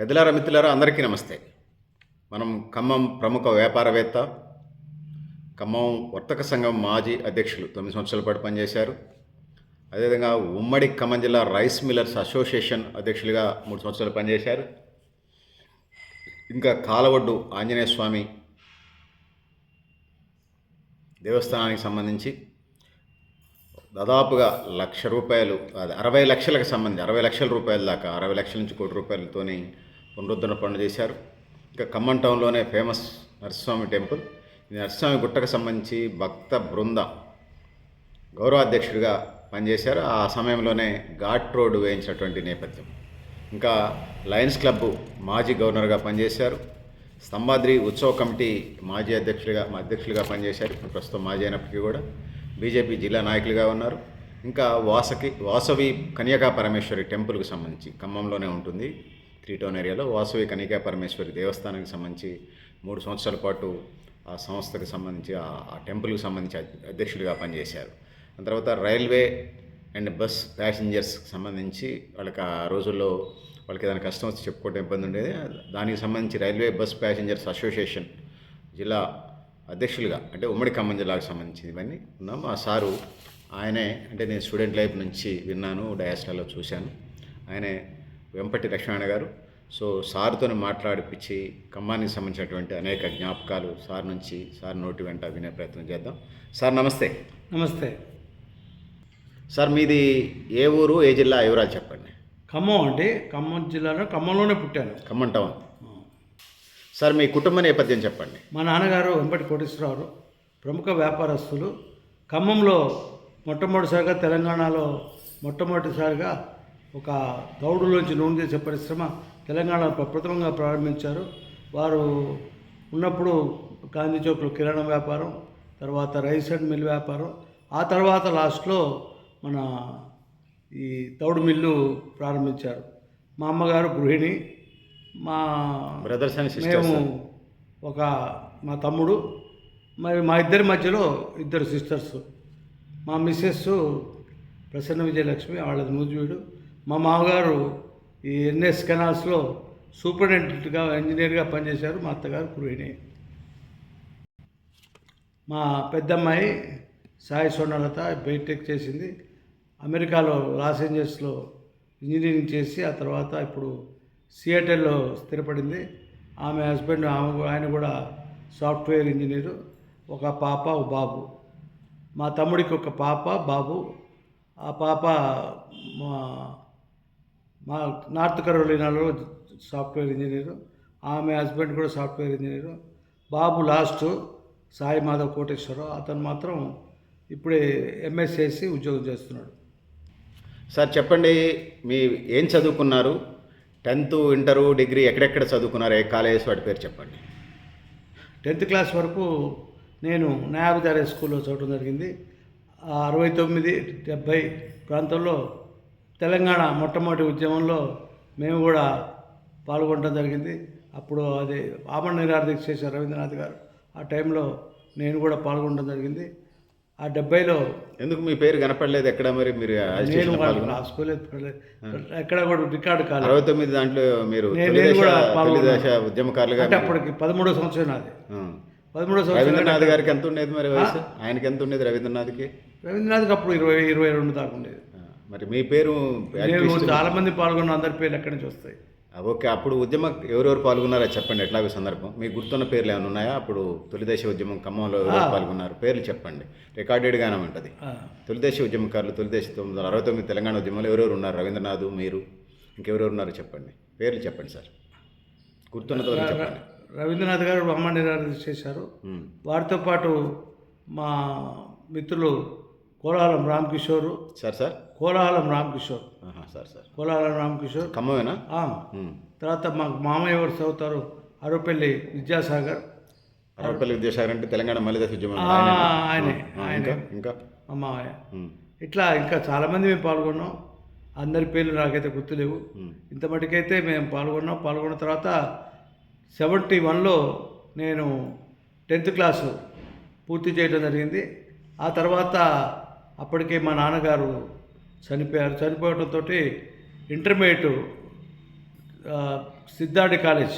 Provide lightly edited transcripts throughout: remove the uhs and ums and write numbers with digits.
పెద్దలారా మిత్రులారా అందరికీ నమస్తే. మనం ఖమ్మం ప్రముఖ వ్యాపారవేత్త, ఖమ్మం వర్తక సంఘం మాజీ అధ్యక్షులు 9 సంవత్సరాల పాటు పనిచేశారు. అదేవిధంగా ఉమ్మడి ఖమ్మం జిల్లా రైస్ మిల్లర్స్ అసోసియేషన్ అధ్యక్షులుగా 3 సంవత్సరాలు పనిచేశారు. ఇంకా కాలవడ్డు ఆంజనేయ స్వామి దేవస్థానానికి సంబంధించి దాదాపుగా ₹1,00,000 అది 60 లక్షలకు సంబంధించి 60 లక్షల రూపాయల దాకా 60 లక్షల నుంచి కోటి రూపాయలతోని పునరుద్ధరణ పనులు చేశారు. ఇంకా ఖమ్మం టౌన్లోనే ఫేమస్ నరసింహస్వామి టెంపుల్, ఈ నరసింహస్వామి గుట్టకు సంబంధించి భక్త బృంద గౌరవాధ్యక్షుడిగా పనిచేశారు. ఆ సమయంలోనే ఘాట్ రోడ్డు వేయించినటువంటి నేపథ్యం. ఇంకా లయన్స్ క్లబ్ మాజీ గవర్నర్గా పనిచేశారు. స్తంభాద్రి ఉత్సవ కమిటీ మాజీ అధ్యక్షులుగా పనిచేశారు. ఇప్పుడు ప్రస్తుతం మాజీ అయినప్పటికీ కూడా బీజేపీ జిల్లా నాయకులుగా ఉన్నారు. ఇంకా వాసవి కన్యకా పరమేశ్వరి టెంపుల్కి సంబంధించి ఖమ్మంలోనే ఉంటుంది, 3 టౌన్ ఏరియాలో వాసవి కన్యకా పరమేశ్వరి దేవస్థానానికి సంబంధించి 3 సంవత్సరాల పాటు ఆ సంస్థకు సంబంధించి ఆ టెంపుల్కి సంబంధించి అధ్యక్షుడిగా పనిచేశారు. ఆ తర్వాత రైల్వే అండ్ బస్ ప్యాసింజర్స్కి సంబంధించి వాళ్ళకి ఆ రోజుల్లో వాళ్ళకి ఏదైనా కష్టం వచ్చి చెప్పుకోవడం ఇబ్బంది ఉండేది. దానికి సంబంధించి రైల్వే బస్ ప్యాసింజర్స్ అసోసియేషన్ జిల్లా అధ్యక్షులుగా, అంటే ఉమ్మడి ఖమ్మం జిల్లాకు సంబంధించి ఇవన్నీ ఉన్నాం. ఆ సారు ఆయనే, అంటే నేను స్టూడెంట్ లైఫ్ నుంచి విన్నాను, డయాస్టాలో చూశాను. ఆయనే వెంపటి లక్ష్మణ గారు. సో సార్తో మాట్లాడిపించి ఖమ్మానికి సంబంధించినటువంటి అనేక జ్ఞాపకాలు సార్ నోటి వెంట వినే ప్రయత్నం చేద్దాం. సార్ నమస్తే. నమస్తే సార్ మీది ఏ ఊరు, ఏ జిల్లా, వివరాలు చెప్పండి. ఖమ్మం అండి. ఖమ్మం జిల్లాలో ఖమ్మంలోనే పుట్టాను. ఖమ్మం టౌన్. సార్ మీ కుటుంబ నేపథ్యం చెప్పండి. మా నాన్నగారు వెంపటి కోటేశ్వరరావు ప్రముఖ వ్యాపారస్తులు. ఖమ్మంలో మొట్టమొదటిసారిగా తెలంగాణలో మొట్టమొదటిసారిగా ఒక తౌడులోంచి నూనె చేసే పరిశ్రమ తెలంగాణలో ప్రప్రథమంగా ప్రారంభించారు. వారు ఉన్నప్పుడు గాంధీ చౌక్లో కిరాణా వ్యాపారం, తర్వాత రైస్ అండ్ మిల్ వ్యాపారం, ఆ తర్వాత లాస్ట్లో మన ఈ తౌడు మిల్లు ప్రారంభించారు. మా అమ్మగారు గృహిణి, మా బ్రదర్స్ అండ్ సిస్టర్స్ మేము మా తమ్ముడు, మరి మా ఇద్దరి మధ్యలో 2 సిస్టర్స్. మా మిస్సెస్ ప్రసన్న విజయలక్ష్మి, వాళ్ళది నూజివీడు. మా మామగారు ఈ ఎన్ఎస్ కెనాల్స్లో సూపరింటెండెంట్గా ఇంజనీర్గా పనిచేశారు. మా అత్తగారు గృహిణి. మా పెద్దమ్మాయి సాయి సోనలత బీటెక్ చేసింది. అమెరికాలో లాస్ ఏంజల్స్లో ఇంజనీరింగ్ చేసి ఆ తర్వాత ఇప్పుడు సియాటల్లో స్థిరపడింది. ఆమె హస్బెండ్ ఆయన కూడా సాఫ్ట్వేర్ ఇంజనీరు. ఒక పాప, ఒక బాబు. మా తమ్ముడికి ఒక పాప, బాబు. ఆ పాప మా నార్త్ కరోలినాలో సాఫ్ట్వేర్ ఇంజనీరు. ఆమె హస్బెండ్ కూడా సాఫ్ట్వేర్ ఇంజనీరు. బాబు లాస్ట్ సాయి మాధవ్ కోటేశ్వరరావు, అతను మాత్రం ఇప్పుడే ఎంఎస్ చేసి ఉద్యోగం చేస్తున్నాడు. సార్ చెప్పండి, మీ ఏం చదువుకున్నారు? 10th, ఇంటరు, డిగ్రీ ఎక్కడెక్కడ చదువుకున్నారు? ఏ కాలేజ్, వాటి పేరు చెప్పండి. 10th క్లాస్ వరకు నేను నయాబిదారే స్కూల్లో చదవడం జరిగింది. 69, 70 ప్రాంతంలో తెలంగాణ మొట్టమొదటి ఉద్యమంలో మేము కూడా పాల్గొనడం జరిగింది. అప్పుడు అది ఆమరణ నిరాహారదీక్ష చేశారు రవీంద్రనాథ్ గారు. ఆ టైంలో నేను కూడా పాల్గొనడం జరిగింది. ఆ 70లో ఎందుకు మీ పేరు కనపడలేదు ఎక్కడ? మరి మీరు ఎక్కడ కూడా రికార్డు కాలేదు. 69 దాంట్లో మీరు ఉద్యమకారులుగా, అంటే అప్పటికి 13వ సంవత్సరం నాది. 13వ సంవత్సరం. రవీంద్రనాథ్ గారికి ఎంత ఉండేది మరి వయసు? ఆయనకి ఎంత ఉండేది రవీంద్రనాథ్కి అప్పుడు 22 దాకా ఉండేది. మరి మీ పేరు? చాలా మంది పాల్గొన్న అందరి పేర్లు ఎక్కడి నుంచి వస్తాయి? ఓకే, అప్పుడు ఎవరెవరు పాల్గొన్నారో చెప్పండి. ఎట్లాగో సందర్భం మీకు గుర్తున్న పేర్లు ఏమైనా ఉన్నాయా? అప్పుడు తొలిదేశ ఉద్యమం ఖమ్మంలో ఎవరు పాల్గొన్నారు? పేర్లు చెప్పండి, రికార్డెడ్గానే ఉంటుంది. తొలిదేశ ఉద్యమకారులు, తొలిదేశ 1969 తెలంగాణ ఉద్యమంలో ఎవరెవరు ఉన్నారు? రవీంద్రనాథ్, మీరు, ఇంకెవరెవరు ఉన్నారో చెప్పండి. పేర్లు చెప్పండి సార్, గుర్తున్నతో చెప్పండి. రవీంద్రనాథ్ గారు ఆమరణ నిరాహారదీక్ష చేశారు. వారితో పాటు మా మిత్రులు కోలాహలం రామకిషోరు. సార్ కోలాహలం రామకిషోర్. కోలాహలం రామకిషోర్ ఖమ్మమేనా? తర్వాత మా మామయ్య ఎవరు చదువుతారు, అరవపల్లి విద్యాసాగర్. అరవపల్లి విద్యాసాగర్ అంటే తెలంగాణ మలిదశ ఉద్యమం ఆయనే. ఇంకా మా మామయ్య. ఇట్లా ఇంకా చాలామంది మేము పాల్గొన్నాం. అందరి పేర్లు నాకైతే గుర్తులేవు. ఇంత మటుకైతే మేము పాల్గొన్న తర్వాత 71లో నేను 10th క్లాసు పూర్తి చేయడం జరిగింది. ఆ తర్వాత అప్పటికే మా నాన్నగారు చనిపోయారు. చనిపోవడంతో intermediate Siddhartha college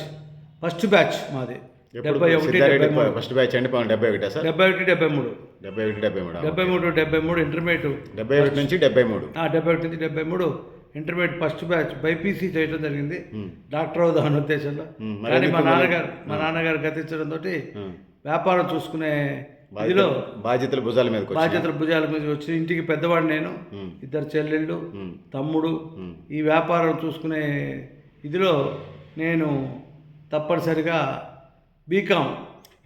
first batch మాది. ఎప్పుడు 71, సిద్ధారెడ్డి 73. ఫస్ట్ బ్యాచ్ అండి 71 సార్ 71, 73. 71 73 73 ఇంటర్మీడియట్. 71 నుంచి 73. 71 నుంచి 73 ఇంటర్మీడియట్ ఫస్ట్ బ్యాచ్ బైపీసీ చేయడం జరిగింది. డాక్టర్ అవుదామన్న ఉద్దేశంలో. మరి కానీ ఎందుకు మా నాన్నగారు గతించడంతో వ్యాపారం చూసుకునే ఇదిలో బాధ్యతలు భుజాల మీదకి వచ్చాయి. బాధ్యతల భుజాల మీద వచ్చి ఇంటికి పెద్దవాడు నేను, ఇద్దరు చెల్లెళ్ళు, తమ్ముడు. ఈ వ్యాపారం చూసుకునే ఇదిలో నేను తప్పనిసరిగా బీకామ్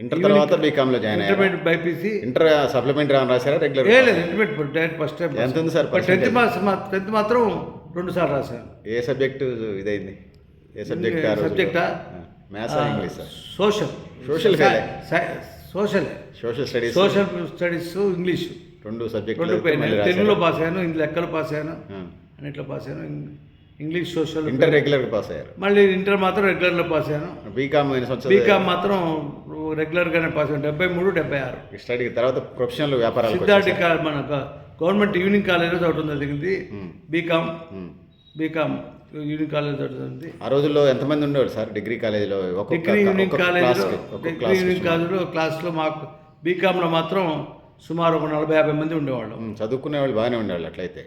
ఇంటర్ తర్వాత బీకామ్ లో జాయిన్ అయ్యారు. Intermediate BiPC. ఇంటర్ సప్లిమెంటరీ ఏమైనా రాశారా రెగ్యులర్? లేదు, ఇంటర్మీడియట్ డైరెక్ట్ ఫస్ట్ టైం. ఎంత ఉంది సార్ టెన్త్ మాత్రం 2 సార్లు రాశాను. ఏ సబ్జెక్ట్ ఇదైంది? ఏ సబ్జెక్ట్? సబ్జెక్టా maths English? Social social social studies. Social studies English 2 సబ్జెక్టులు తెలుగులో పాస్ అయ్యాను, లెక్కలు పాస్ అయ్యాను, అన్నిట్లో పాస్ అయ్యాను. English social inter regular pass అయ్యారు. మళ్ళీ ఇంటర్ మాత్రం రెగ్యులర్లో పాస్ అయ్యాను. బీకామ్ మాత్రం రెగ్యులర్గానే పాస్ అయ్యాను. 73, 76 స్టడీ తర్వాత ప్రొఫెషనల్ వ్యాపారాలు. సిద్ధార్థ మన గవర్నమెంట్ ఈవినింగ్ కాలేజ్లో చదవడం జరిగింది. బీకామ్ ఈవినింగ్ కాలేజ్ చదువుతుంది. ఆ రోజుల్లో ఎంతమంది ఉండేవారు సార్ డిగ్రీ కాలేజీలో? డిగ్రీ ఈవినింగ్ కాలేజీలో క్లాస్లో మాకు బీకామ్లో మాత్రం సుమారు ఒక 40-50 మంది ఉండేవాళ్ళు. చదువుకునే వాళ్ళు బాగానే ఉండేవాళ్ళు. అట్లయితే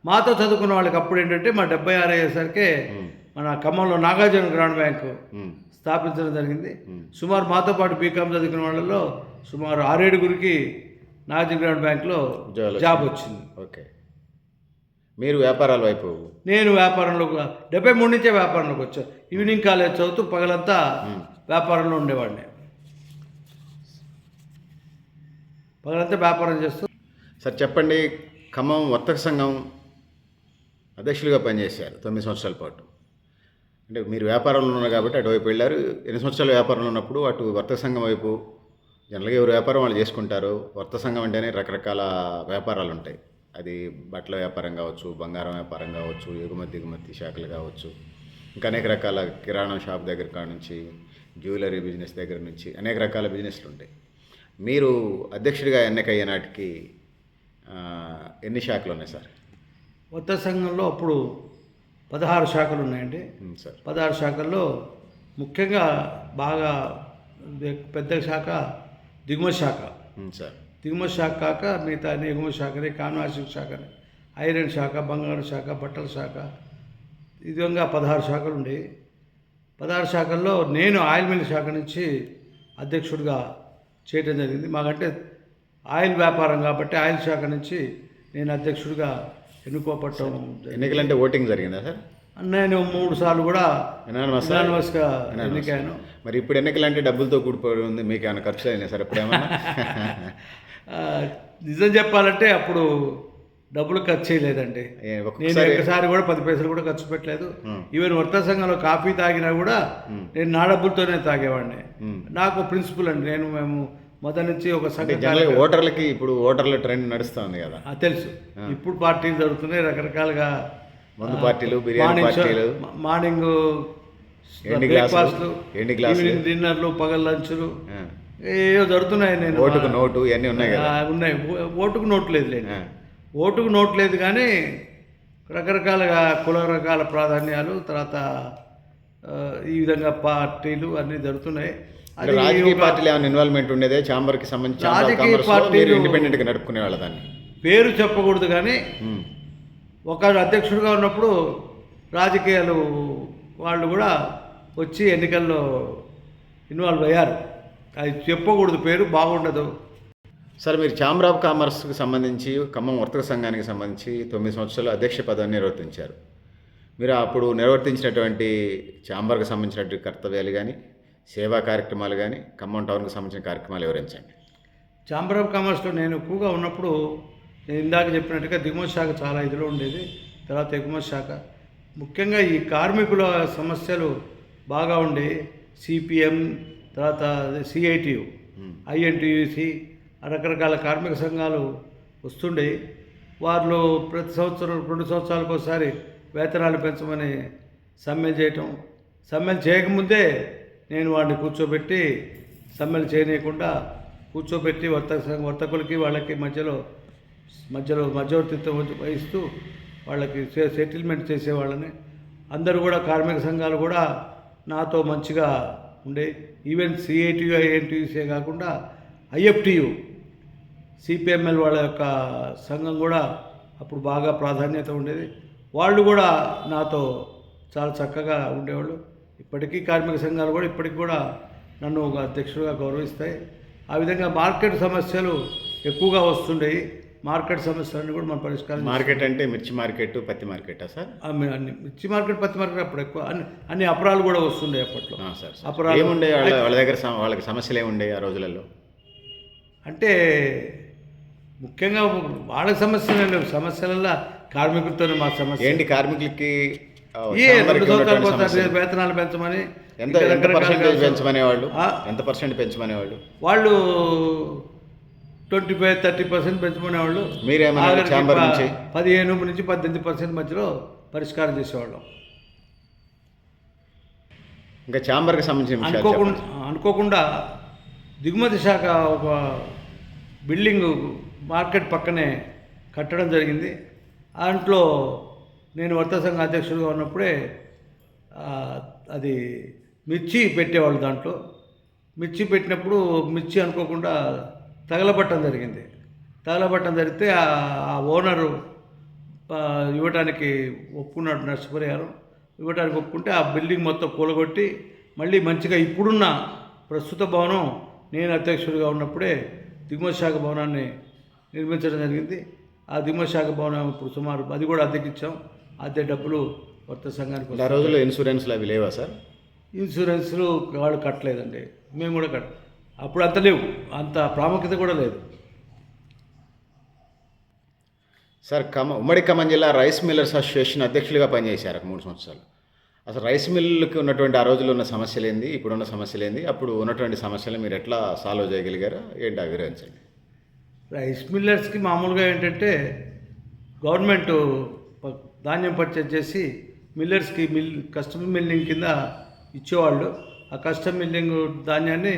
మాతో చదువుకున్న వాళ్ళకి అప్పుడు ఏంటంటే మా 76 అయ్యేసరికి మన ఖమ్మంలో నాగార్జున గ్రాండ్ బ్యాంకు స్థాపించడం జరిగింది. సుమారు మాతో పాటు బీకామ్ చదువుకున్న వాళ్ళలో సుమారు 6-7 నాగార్జున గ్రాండ్ బ్యాంకులో జాబ్ వచ్చింది. ఓకే. మీరు వ్యాపారాల వైపు? నేను వ్యాపారంలో 73 నుంచే వ్యాపారంలోకి వచ్చాను. ఈవినింగ్ కాలేజ్ చదువుతూ పగలంతా వ్యాపారంలో ఉండేవాడిని. పగలంతా వ్యాపారం చేస్తూ. సార్ చెప్పండి, ఖమ్మం వర్తక సంఘం అధ్యక్షులుగా పనిచేశారు 9 సంవత్సరాల పాటు. అంటే మీరు వ్యాపారంలో ఉన్నారు కాబట్టి అటువైపు వెళ్ళారు. 8 సంవత్సరాల వ్యాపారంలో ఉన్నప్పుడు అటు వర్తక సంఘం వైపు జనరల్గా ఎవరు వ్యాపారం వాళ్ళు చేసుకుంటారు. వర్తక సంఘం అంటేనే రకరకాల వ్యాపారాలు ఉంటాయి. అది బట్టల వ్యాపారం కావచ్చు, బంగారం వ్యాపారం కావచ్చు, ఎగుమతి దిగుమతి శాఖలు కావచ్చు, ఇంకా అనేక రకాల కిరాణా షాప్ దగ్గర కాడ నుంచి జ్యువెలరీ బిజినెస్ దగ్గర నుంచి అనేక రకాల బిజినెస్లు ఉంటాయి. మీరు అధ్యక్షుడిగా ఎన్నికయ్యే నాటికి ఎన్ని శాఖలు ఉన్నాయి సార్? వర్తక సంఘంలో అప్పుడు 16 శాఖలు ఉన్నాయండి సార్. 16 శాఖల్లో ముఖ్యంగా బాగా పెద్ద శాఖ దిగుమతి శాఖ సార్. దిగుమతి శాఖ కాక మిగతా ఎగుమతి శాఖని, కాన్వాషింగ్ శాఖని, ఐరన్ శాఖ, బంగారం శాఖ, బట్టల శాఖ, ఈ విధంగా 16 శాఖలు ఉండేవి. 16 శాఖల్లో నేను ఆయిల్ మిల్ శాఖ నుంచి అధ్యక్షుడిగా చేయడం జరిగింది. మాకంటే ఆయిల్ వ్యాపారం కాబట్టి ఆయిల్ శాఖ నుంచి నేను అధ్యక్షుడిగా ఎన్నుకోపట్టడం. ఎన్నికలంటే ఓటింగ్ జరిగిందా సార్? నేను 3 సార్లు కూడా ఎనానమస్గా ఎన్నికయ్యాను. మరి ఇప్పుడు ఎన్నికలంటే డబ్బులతో కూడిపోయి ఉంది, మీకు ఏమైనా ఖర్చు అయినాయి సార్ ఎప్పుడేమన్నా? నిజం చెప్పాలంటే అప్పుడు డబ్బులు ఖర్చు చేయలేదండి. నేను ఒకసారి కూడా 10 పైసలు కూడా ఖర్చు పెట్టలేదు. ఈవెన్ వర్తక సంఘంలో కాఫీ తాగినా కూడా నేను నా డబ్బులతోనే తాగేవాడిని. నాకు ప్రిన్సిపల్ అండి. మేము మొదటి నుంచి ఒక సంఘం ఓటర్లకి ఇప్పుడు ఓటర్ల ట్రెండ్ నడుస్తుంది కదా, తెలుసు. ఇప్పుడు పార్టీలు జరుగుతున్నాయి రకరకాలుగా, మందు పార్టీలు, బిర్యానీ పార్టీలు, మార్నింగ్ బ్రేక్ఫాస్ట్లు, ఈవినింగ్ డిన్నర్లు, పగల లంచ్లు ఏవో జరుగుతున్నాయి. నేను ఓటుకు నోటు ఇవన్నీ ఉన్నాయి కదా. ఉన్నాయి. ఓటుకు నోటు లేదు, ఓటుకు నోటు లేదు, కానీ రకరకాలుగా కుల రకాల ప్రాధాన్యాలు, తర్వాత ఈ విధంగా పార్టీలు అన్నీ జరుగుతున్నాయి. రాజకీయ పార్టీలు ఏమైనా ఇన్వాల్వ్మెంట్ ఉండేదే? ఛాంబర్కి సంబంధించి రాజకీయ పార్టీలు ఇండిపెండెంట్గా నడుపుకునే వాళ్ళ దాన్ని పేరు చెప్పకూడదు, కానీ ఒక అధ్యక్షుడిగా ఉన్నప్పుడు రాజకీయాలు వాళ్ళు కూడా వచ్చి ఎన్నికల్లో ఇన్వాల్వ్ అయ్యారు. అది చెప్పకూడదు, పేరు బాగుండదు. సార్ మీరు ఛాంబర్ ఆఫ్ కామర్స్కి సంబంధించి ఖమ్మం వర్తక సంఘానికి సంబంధించి 9 సంవత్సరాలు అధ్యక్ష పదవిని నిర్వర్తించారు. మీరు అప్పుడు నిర్వర్తించినటువంటి ఛాంబర్కి సంబంధించినటువంటి కర్తవ్యాలు కానీ, సేవా కార్యక్రమాలు కానీ, ఖమ్మం టౌన్కి సంబంధించిన కార్యక్రమాలు వివరించండి. ఛాంబర్ ఆఫ్ కామర్స్లో నేను ఎక్కువగా ఉన్నప్పుడు నేను ఇందాక చెప్పినట్టుగా దిగుమతి శాఖ చాలా ఇదిలో ఉండేది. తర్వాత ఎగుమతి శాఖ, ముఖ్యంగా ఈ కార్మికుల సమస్యలు బాగా ఉండే సిపిఎం, తర్వాత సిఐటియు, ఐఎన్టీయూసి, రకరకాల కార్మిక సంఘాలు వస్తుండే. వాళ్ళు ప్రతి సంవత్సరం 2 సంవత్సరాలకు ఒకసారి వేతనాలు పెంచమని సమ్మెలు చేయటం. సమ్మెలు చేయకముందే నేను వాడిని కూర్చోబెట్టి సమ్మెలు చేయనీయకుండా కూర్చోబెట్టి వర్తకులకి వాళ్ళకి మధ్యలో మధ్యవర్తిత్వం వహిస్తూ వాళ్ళకి సెటిల్మెంట్ చేసేవాళ్ళని. అందరూ కూడా కార్మిక సంఘాలు కూడా నాతో మంచిగా ఉండే. ఈవెన్ సిఐటియు ఐఎన్టీయూసే కాకుండా ఐఎఫ్టియు సిపిఎంఎల్ వాళ్ళ యొక్క సంఘం కూడా అప్పుడు బాగా ప్రాధాన్యత ఉండేది. వాళ్ళు కూడా నాతో చాలా చక్కగా ఉండేవాళ్ళు. ఇప్పటికీ కార్మిక సంఘాలు కూడా ఇప్పటికి కూడా నన్ను ఒక అధ్యక్షుడిగా గౌరవిస్తాయి. ఆ విధంగా మార్కెట్ సమస్యలు ఎక్కువగా వస్తుండేవి. మార్కెట్ సమస్యలన్నీ కూడా మనం పరిష్కారం మార్కెట్ అంటే మిర్చి మార్కెట్, పత్తి మార్కెటా సార్? అన్ని మిర్చి మార్కెట్, పత్తి మార్కెట్ అప్పుడు ఎక్కువ అన్ని అపరాలు కూడా వస్తుండే అప్పట్లో. సార్ అపరాలు ఏముండే వాళ్ళ దగ్గర వాళ్ళకి సమస్యలు ఏముండే ఆ రోజులలో? అంటే ముఖ్యంగా వాళ్ళ సమస్యలు లేవు. సమస్యలలో కార్మికులతోనే మా సమస్య ఏంటి? కార్మికులకి 2 సంవత్సరాలకు ఒకసారి వేతనాలు పెంచమని, ఎంత పర్సెంటేజ్ పెంచమనేవాళ్ళు? ఎంత పర్సెంట్ పెంచమనేవాళ్ళు? వాళ్ళు 25-30% పెంచుకునేవాళ్ళు. మీరేమన్నా ఛాంబర్ నుంచి 15 నుంచి 18% మధ్యలో పరిష్కారం చేసేవాళ్ళం. ఇంకా ఛాంబర్కి సంబంధించిన విషయాలు అనుకోకుండా దిగుమతి శాఖ ఒక బిల్డింగ్ మార్కెట్ పక్కనే కట్టడం జరిగింది. దాంట్లో నేను వర్తక సంఘ అధ్యక్షుడిగా ఉన్నప్పుడే అది మిర్చి పెట్టేవాళ్ళు. దాంట్లో మిర్చి పెట్టినప్పుడు మిర్చి అనుకోకుండా తగలబట్టడం జరిగింది. తగలబట్టడం జరిగితే ఆ ఓనరు ఇవ్వడానికి ఒప్పుకున్నాడు. నష్టపరిహారం ఇవ్వడానికి ఒప్పుకుంటే ఆ బిల్డింగ్ మొత్తం కూలగొట్టి మళ్ళీ మంచిగా ఇప్పుడున్న ప్రస్తుత భవనం నేను అధ్యక్షుడిగా ఉన్నప్పుడే దిగుమతి శాఖ భవనాన్ని నిర్మించడం జరిగింది. ఆ దిగుమతి శాఖ భవనం ఇప్పుడు సుమారు అది కూడా అద్దెకిచ్చాం. అద్దె డబ్బులు వర్తక సంఘానికి. ఆ రోజుల్లో ఇన్సూరెన్స్లు అవి లేవా సార్? ఇన్సూరెన్స్లు వాళ్ళు కట్టలేదండి, మేము కూడా అప్పుడు అంత లేవు, అంత ప్రాముఖ్యత కూడా లేదు. సార్ ఉమ్మడి ఖమ్మం జిల్లా రైస్ మిల్లర్స్ అసోసియేషన్ అధ్యక్షులుగా పనిచేశారు 3 సంవత్సరాలు. అసలు రైస్ మిల్లుకి ఉన్నటువంటి ఆ రోజుల్లో ఉన్న సమస్యలు ఏంది, ఇప్పుడున్న సమస్యలు ఏంది, అప్పుడు ఉన్నటువంటి సమస్యలు మీరు ఎట్లా సాల్వ్ చేయగలిగారా ఏంటి వివరించండి. రైస్ మిల్లర్స్కి మామూలుగా ఏంటంటే గవర్నమెంట్ ధాన్యం పర్చేజ్ చేసి మిల్లర్స్కి కస్టమ్ మిల్లింగ్ కింద ఇచ్చేవాళ్ళు. ఆ కస్టమ్ మిల్లింగ్ ధాన్యాన్ని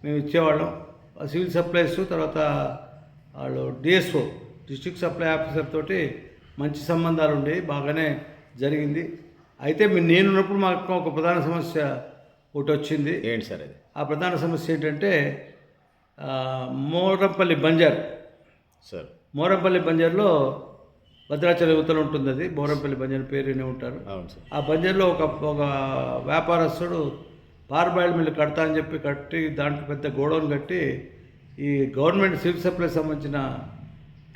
మేము ఇచ్చేవాళ్ళం. సివిల్ సప్లైస్ తర్వాత వాళ్ళు డిఎస్ఓ డిస్ట్రిక్ట్ సప్లై ఆఫీసర్ తోటి మంచి సంబంధాలు ఉండేవి, బాగానే జరిగింది. అయితే నేనున్నప్పుడు మాకు ఒక ప్రధాన సమస్య ఒకటి వచ్చింది. ఏంటి సార్ అది? ఆ ప్రధాన సమస్య ఏంటంటే మోరంపల్లి బంజార్ సార్. మోరంపల్లి బంజార్లో భద్రాచలం యువతలు ఉంటుంది. అది మోరంపల్లి బంజార్ పేరునే ఉంటారు. ఆ బంజార్లో ఒక వ్యాపారస్తుడు పార్బాయిల్ మిల్లు కడతా అని చెప్పి కట్టి దాంట్లో పెద్ద గోడౌన్ కట్టి ఈ గవర్నమెంట్ సివిల్ సప్లై సంబంధించిన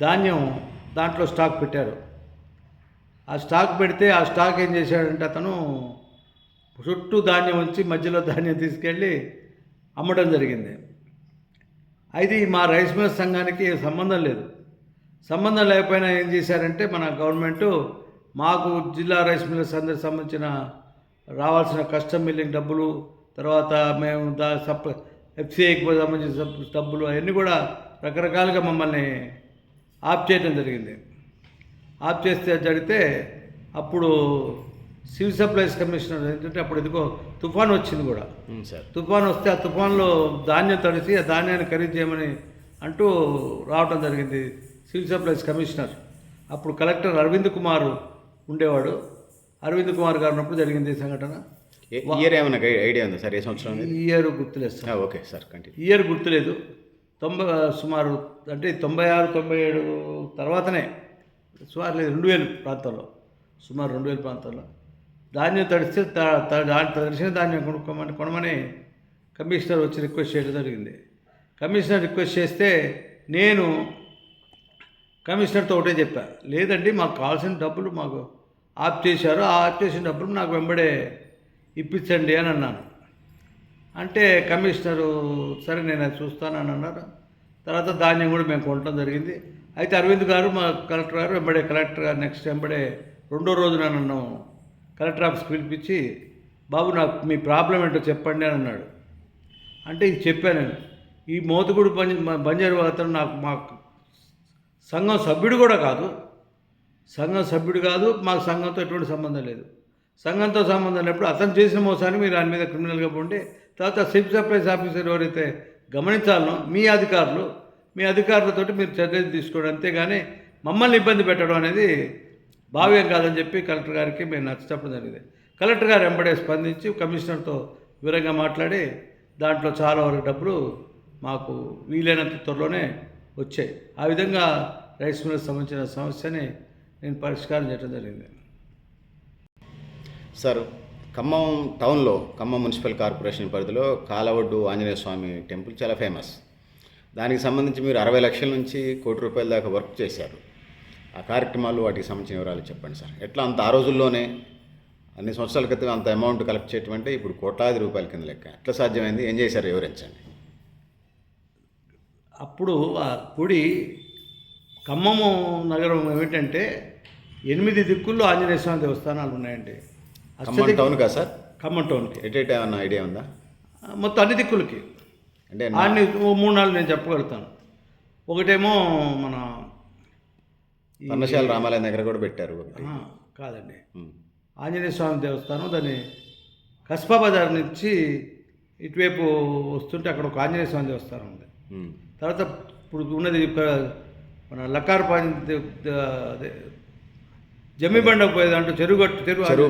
ధాన్యం దాంట్లో స్టాక్ పెట్టారు. ఆ స్టాక్ పెడితే ఆ స్టాక్ ఏం చేశాడంటే అతను చుట్టూ ధాన్యం ఉంచి మధ్యలో ధాన్యం తీసుకెళ్ళి అమ్మడం జరిగింది. అయితే మా రైస్ మిల్ సంఘానికి సంబంధం లేదు. సంబంధం లేకపోయినా ఏం చేశారంటే మన గవర్నమెంటు మాకు జిల్లా రైస్ మిల్లర్స్ అందరికి సంబంధించిన రావాల్సిన కస్టమ్ మిల్లింగ్ డబ్బులు, తర్వాత మేము ఎఫ్సిఐకి సంబంధించిన డబ్బులు అవన్నీ కూడా రకరకాలుగా మమ్మల్ని ఆఫ్ చేయడం జరిగింది. ఆఫ్ చేస్తే జరిగితే అప్పుడు సివిల్ సప్లైస్ కమిషనర్ ఏంటంటే అప్పుడు ఎందుకో తుఫాన్ వచ్చింది కూడా. తుఫాన్ వస్తే ఆ తుఫాన్లో ధాన్యం తడిసి ఆ ధాన్యాన్ని ఖరీదు చేయమని అంటూ రావటం జరిగింది సివిల్ సప్లైస్ కమిషనర్. అప్పుడు కలెక్టర్ అరవింద్ కుమార్ ఉండేవాడు. అరవింద్ కుమార్ గారు ఉన్నప్పుడు జరిగింది ఈ సంఘటన. ఇయర్ ఏమైనా ఐడియా ఉందా సార్? ఏ సంవత్సరం? ఇయర్ గుర్తులేదు sir. Okay sir, continue. Year గుర్తులేదు. సుమారు అంటే 96-97 తర్వాతనే సుమారు లేదు 2000 ప్రాంతంలో, సుమారు 2000 ప్రాంతంలో ధాన్యం తడిస్తే తడిసిన ధాన్యం కొనమని కమిషనర్ వచ్చి రిక్వెస్ట్ చేయడం జరిగింది. కమిషనర్ రిక్వెస్ట్ చేస్తే నేను కమిషనర్తో ఒకటే చెప్పా, లేదండి మాకు కావాల్సిన డబ్బులు మాకు ఆఫ్ చేశారు, ఆ ఆఫ్ చేసిన డబ్బులు నాకు వెంబడే ఇప్పించండి అని అన్నాను. అంటే కమిషనరు సరే నేను అది చూస్తానని అన్నారు. తర్వాత ధాన్యం కూడా మేము కొనడం జరిగింది. అయితే అరవింద్ గారు మా కలెక్టర్ గారు వెంబడే కలెక్టర్ గారు నెక్స్ట్ వెంబడే 2వ రోజున నన్ను కలెక్టర్ ఆఫీస్కి పిలిపించి, బాబు నాకు మీ ప్రాబ్లం ఏంటో చెప్పండి అని అన్నాడు. అంటే ఇది చెప్పాను నేను. ఈ మోతుగుడు బంజారు అతను మాకు సంఘం సభ్యుడు కూడా కాదు, మాకు సంఘంతో ఎటువంటి సంబంధం లేదు. సంఘంతో సంబంధం లేనప్పుడు అతను చేసిన మోసాన్ని మీరు దాని మీద క్రిమినల్గా పోండి. తర్వాత సివిల్ సప్లైస్ ఆఫీసర్ ఎవరైతే గమనించాలనో మీ అధికారులతోటి మీరు చర్యలు తీసుకోవడం, అంతేగాని మమ్మల్ని ఇబ్బంది పెట్టడం అనేది భావ్యం కాదని చెప్పి కలెక్టర్ గారికి మేము నచ్చ చెప్పడం జరిగింది. కలెక్టర్ గారు వెంబడే స్పందించి కమిషనర్తో వివరంగా మాట్లాడి దాంట్లో చాలా వరకు డబ్బులు మాకు వీలైనంత త్వరలోనే వచ్చాయి. ఆ విధంగా రైస్ మిల్లకు సంబంధించిన సమస్యని నేను పరిష్కారం చేయడం జరిగింది. సార్, ఖమ్మం టౌన్లో ఖమ్మం మున్సిపల్ కార్పొరేషన్ పరిధిలో కాలవడ్డు ఆంజనేయ స్వామి టెంపుల్ చాలా ఫేమస్. దానికి సంబంధించి మీరు 60 లక్షల నుంచి ₹1 కోటి దాకా వర్క్ చేశారు. ఆ కార్యక్రమాలు, వాటికి సంబంధించిన వివరాలు చెప్పండి సార్. ఎట్లా అంత ఆ రోజుల్లోనే అన్ని సంవత్సరాల క్రితం అంత అమౌంట్ కలెక్ట్ చేయటం అంటే ఇప్పుడు కోట్లాది రూపాయల కింద లెక్క. ఎట్లా సాధ్యమైంది, ఏం చేశారు, వివరించండి. అప్పుడు ఆ గుడి ఖమ్మము నగరం ఏమిటంటే 8 దిక్కుల్లో ఆంజనేయ స్వామి దేవస్థానాలు ఉన్నాయండి. ఖమ్మం టౌన్ కదా సార్? ఖమ్మం టౌన్కి ఎటేటా ఏమన్నా ఐడియా ఉందా? మొత్తం అన్ని దిక్కులకి అంటే అన్ని 3-4 నేను చెప్పగలుగుతాను. ఒకటేమో మన పర్ణశాల రామాలయం దగ్గర కూడా పెట్టారు ఒకటి. కాదండి, ఆంజనేయ స్వామి దేవస్థానం. దాన్ని కస్బా బజార్ నుంచి ఇటువైపు వస్తుంటే అక్కడ ఒక ఆంజనేయ స్వామి దేవస్థానం ఉంది. తర్వాత ఇప్పుడు ఉన్నది మన లక్కారపాలెం జమ్మిబండకు పోయేదంటూ చెరువు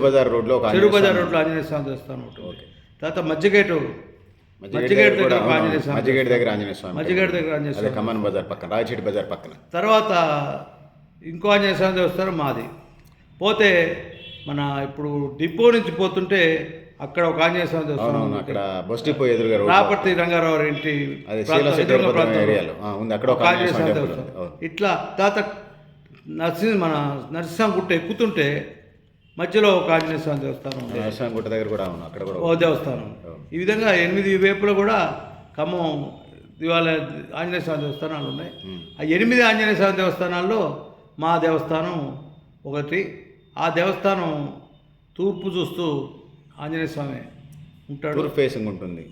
బజార్ రోడ్లో చెరువు బజార్ రోడ్లో ఆంజనేయ స్వామి దేవస్థానం ఉంటుంది. తర్వాత మజ్జిగేట్ దగ్గర ఆంజనేయ స్వామి, మజ్జిగేట్ దగ్గర ఆంజనేయ స్వామి, మజ్జిగేట్ దగ్గర ఆంజనేయ స్వామి, ఖమ్మం బజార్ పక్కన, రాయచీటి బజార్ పక్కన. తర్వాత ఇంకో ఆంజనేయ స్వామి దేవస్థానం మాది. పోతే మన ఇప్పుడు డిపో నుంచి పోతుంటే అక్కడ ఒక ఆంజనేయ స్వామి దేవస్థానం, అక్కడ బస్ డిపో ఎదురుగా రాపర్తి రంగారావు ఇంటి ఏరియాలో ఉంది, అక్కడ ఒక ఆంజనేయ స్వామి దేవస్థానం. ఇట్లా తర్వాత మన నరసింహగుట్ట ఎక్కుతుంటే మధ్యలో ఒక ఆంజనేయ స్వామి దేవస్థానం ఉంది. నరసింహగుట్ట దగ్గర కూడా ఉంది, అక్కడ కూడా ఓ దేవస్థానం. ఈ విధంగా 8 వైపులో కూడా ఖమ్మం దేవాలయ ఆంజనేయ స్వామి దేవస్థానాలు ఉన్నాయి. ఆ 8 ఆంజనేయ స్వామి దేవస్థానాల్లో మా దేవస్థానం ఒకటి. ఆ దేవస్థానం తూర్పు చూస్తూ ఆంజనేయ స్వామి ఉంటాడు. తూర్పు ఫేసింగ్ ఉంటుంది.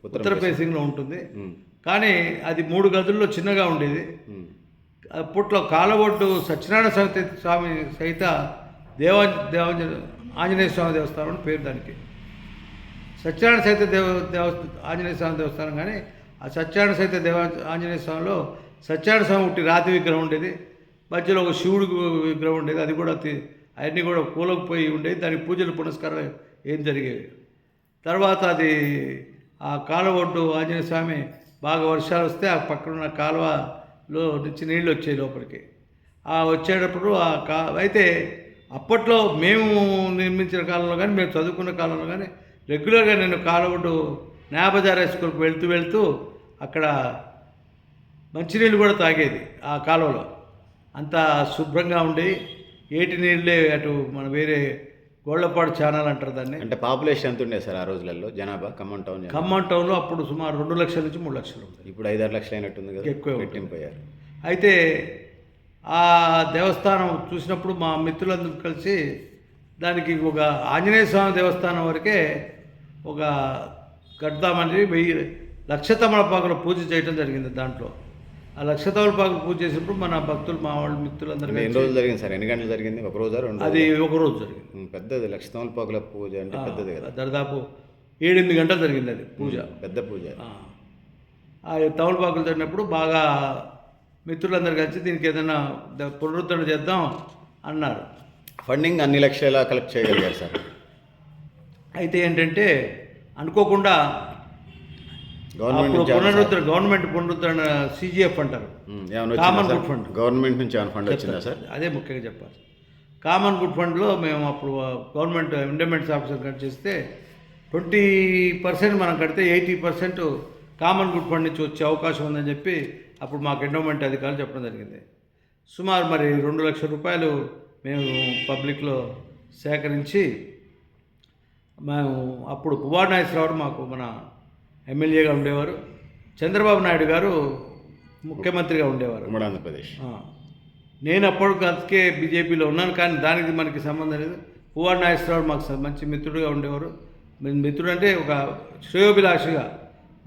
ఉత్తర ఫేసింగ్లో ఉంటుంది. కానీ అది 3 గదుల్లో చిన్నగా ఉండేది. అప్పట్లో కాలవొడ్డు సత్యనారాయణ స్వామి సహిత ఆంజనేయ స్వామి దేవస్థానం అని పేరు దానికి. సత్యనారాయణ సహిత ఆంజనేయ స్వామి దేవస్థానం. కానీ ఆ సత్యనారాయణ సహిత ఆంజనేయ స్వామిలో సత్యనారాయణ స్వామి ఒకటి రాతి విగ్రహం ఉండేది, మధ్యలో ఒక శివుడు విగ్రహం ఉండేది. అది కూడా అవన్నీ కూడా కూలకపోయి ఉండేది. దానికి పూజలు పునస్కారాలు ఏం జరిగేవి. తర్వాత అది ఆ కాలువొడ్డు ఆంజనేయ స్వామి బాగా వర్షాలు వస్తే ఆ పక్కనున్న కాలువలో నుంచి నీళ్ళు వచ్చాయి లోపలికి. ఆ వచ్చేటప్పుడు అయితే అప్పట్లో మేము నిర్మించిన కాలంలో కానీ, మేము చదువుకున్న కాలంలో కానీ రెగ్యులర్గా నేను కాలువొడ్డు న్యాబజార్ హై స్కూల్కి వెళ్తూ అక్కడ మంచినీళ్ళు కూడా తాగేది. ఆ కాలువలో అంతా శుభ్రంగా ఉండి ఏటి నీళ్ళే అటు మన వేరే గోళ్లపాడు ఛానల్ అంటారు దాన్ని. అంటే పాపులేషన్ ఎంత ఉండే సార్ ఆ రోజులలో జనాభా ఖమ్మం టౌన్లో? అప్పుడు సుమారు 2 లక్షల నుంచి 3 లక్షలు ఉంది. ఇప్పుడు 5-6 లక్షలు అయినట్టుంది కదా, ఎక్కువ పెట్టింపోయారు. అయితే ఆ దేవస్థానం చూసినప్పుడు మా మిత్రులందరూ కలిసి దానికి ఒక ఆంజనేయ స్వామి దేవస్థానం వరకే ఒక కడదామని 1,000 లక్ష తమలపాకుల పూజ చేయడం జరిగింది. దాంట్లో ఆ 1,00,000 తమలపాకులు పూజ చేసినప్పుడు మన భక్తులు, మా వాళ్ళు మిత్రులందరూ ఎన్ని రోజులు జరిగింది సార్? ఎన్ని గంటలు జరిగింది? ఒక రోజు? అది ఒక రోజు జరిగింది. పెద్దది 1,00,000 తమలపాకుల పూజ అంటే పెద్దది కదా. దాదాపు 7-8 గంటలు జరిగింది అది పూజ, పెద్ద పూజ. ఆ తమలపాకులు జరిగినప్పుడు బాగా మిత్రులందరూ కలిసి దీనికి ఏదైనా పునరుద్ధరణ చేద్దాం అన్నారు. ఫండింగ్ అన్ని లక్షలు కలెక్ట్ చేయగలిగారు సార్. అయితే ఏంటంటే అనుకోకుండా గవర్నమెంట్ పునరుద్ధరణ CGF అంటారు, కామన్ గుడ్ ఫండ్. గవర్నమెంట్ నుంచి ఫండ్ వచ్చిందా సార్? అదే ముఖ్యంగా చెప్పాలి. కామన్ గుడ్ ఫండ్లో మేము అప్పుడు గవర్నమెంట్ ఎండోమెంట్స్ ఆఫీసర్ కట్ చేస్తే 20% మనం కడితే 80% కామన్ గుడ్ ఫండ్ నుంచి వచ్చే అవకాశం ఉందని చెప్పి అప్పుడు మాకు ఎండోమెంట్ అధికారులు చెప్పడం జరిగింది. సుమారు మరి 2 లక్షల రూపాయలు మేము పబ్లిక్లో సేకరించి మేము అప్పుడు పువ్వాడ నాగేశ్వరరావు మాకు మన ఎమ్మెల్యేగా ఉండేవారు, చంద్రబాబు నాయుడు గారు ముఖ్యమంత్రిగా ఉండేవారు ఉమ్మడి ఆంధ్రప్రదేశ్. నేను అప్పటికే బీజేపీలో ఉన్నాను, కానీ దానికి మనకి సంబంధం లేదు. పువ్వాడ నాగేశ్వరరావు మాకు మంచి మిత్రుడుగా ఉండేవారు. మిత్రుడు అంటే ఒక శ్రేయోభిలాషిగా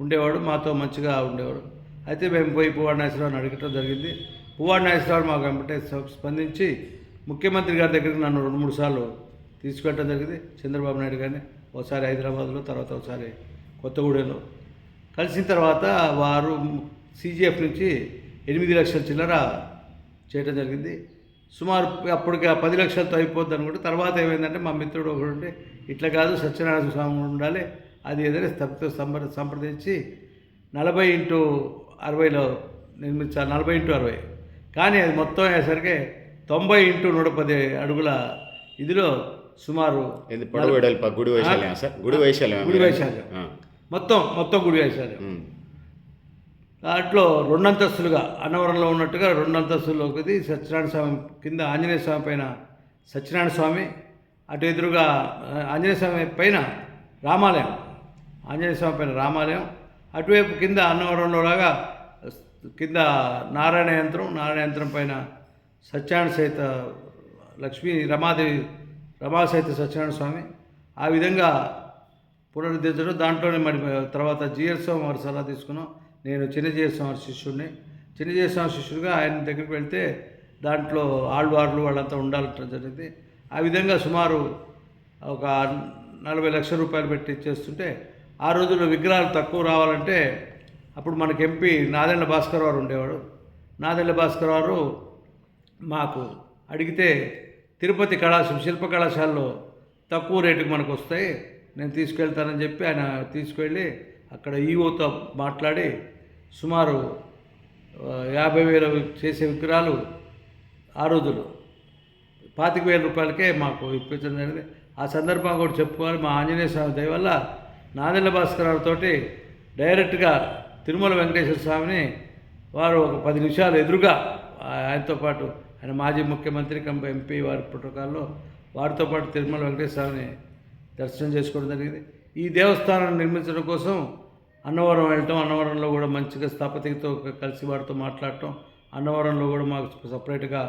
ఉండేవాడు, మాతో మంచిగా ఉండేవాడు. అయితే మేము పోయి పువ్వాడ నాగేశ్వరరావుని అడగటం జరిగింది. పువ్వాడ నాగేశ్వరరావు మాకు వెంబటే స్పందించి ముఖ్యమంత్రి గారి దగ్గరికి నన్ను 2-3 సార్లు తీసుకెళ్ళడం జరిగింది. చంద్రబాబు నాయుడు గారిని ఒకసారి హైదరాబాద్లో, తర్వాత ఒకసారి కొత్తగూడెంలో కలిసిన తర్వాత వారు CGF నుంచి 8 లక్షల చిల్లర చేయడం జరిగింది. సుమారు అప్పటికి 10 లక్షలతో అయిపోద్ది అనుకుంటే తర్వాత ఏమైందంటే మా మిత్రుడు ఒకడు ఉంటే ఇట్లా కాదు సత్యనారాయణ స్వామి ఉండాలి అది ఏదైనా స్థపతితో సంప్రదించి 40x60లో నిర్మించాలి, 40x60. కానీ అది మొత్తం అయ్యేసరికి 90x110 అడుగుల ఇదిలో సుమారు ఇది పొడవు వెడల్పు గుడి వైశాల్యం సార్, గుడి వైశాల్యం గుడి వైశాల్యం మొత్తం గుడి వైశాల్యం. దాంట్లో 2 అంతస్తులుగా అన్నవరంలో ఉన్నట్టుగా 2 అంతస్తుల్లో ఒకటి సత్యనారాయణ స్వామి కింద ఆంజనేయ స్వామి పైన సత్యనారాయణ స్వామి, అటు ఎదురుగా ఆంజనేయ స్వామి పైన రామాలయం, ఆంజనేయ స్వామి పైన రామాలయం, అటువైపు కింద అన్నవరంలో లాగా కింద నారాయణ యంత్రం పైన సత్యనారాయణ సహిత లక్ష్మీ రమాదేవి రమా సహిత సత్యనారాయణ స్వామి. ఆ విధంగా పునరుద్ధరించడం. దాంట్లోనే మరి తర్వాత జిఎల్ స్వామి వారి సలహా తీసుకున్నాం. నేను చిన్నజీయ స్వామి శిష్యుడిని, చిన్నజీయ స్వామి శిష్యుడిగా ఆయన దగ్గరికి వెళ్తే దాంట్లో ఆళ్వార్లు వాళ్ళంతా ఉండాలంటే జరిగింది. ఆ విధంగా సుమారు ఒక 40 లక్షల రూపాయలు పెట్టి చేస్తుంటే ఆ రోజుల్లో విగ్రహాలు తక్కువ రావాలంటే అప్పుడు మనకి ఎంపీ నాదెండ్ల భాస్కర్ వారు ఉండేవాడు. నాదెండ్ల భాస్కర్ వారు మాకు అడిగితే తిరుపతి శిల్ప కళాశాలలో తక్కువ రేటుకి మనకు వస్తాయి, నేను తీసుకెళ్తానని చెప్పి ఆయన తీసుకెళ్ళి అక్కడ ఈఓతో మాట్లాడి సుమారు 50,000 చేసే విగ్రహాలు ఆ రోజుల్లో 25,000 రూపాయలకే మాకు ఇప్పించడం జరిగింది. ఆ సందర్భంగా కూడా చెప్పుకోవాలి, మా ఆంజనేయ స్వామి దయ వల్ల నాదెండ్ల భాస్కర్ గారితో డైరెక్ట్గా తిరుమల వెంకటేశ్వర స్వామిని వారు ఒక 10 నిమిషాలు ఎదురుగా ఆయనతో పాటు ఆయన మాజీ ముఖ్యమంత్రి ఎంపీ వారి ప్రోటోకాల్లో వారితో పాటు తిరుమల వెంకటేశ్వర స్వామిని దర్శనం చేసుకోవడం జరిగింది. ఈ దేవస్థానం నిర్మించడం కోసం అన్నవరం వెళ్ళటం, అన్నవరంలో కూడా మంచిగా స్థపతితో కలిసి వారితో మాట్లాడటం, అన్నవరంలో కూడా మాకు సపరేట్గా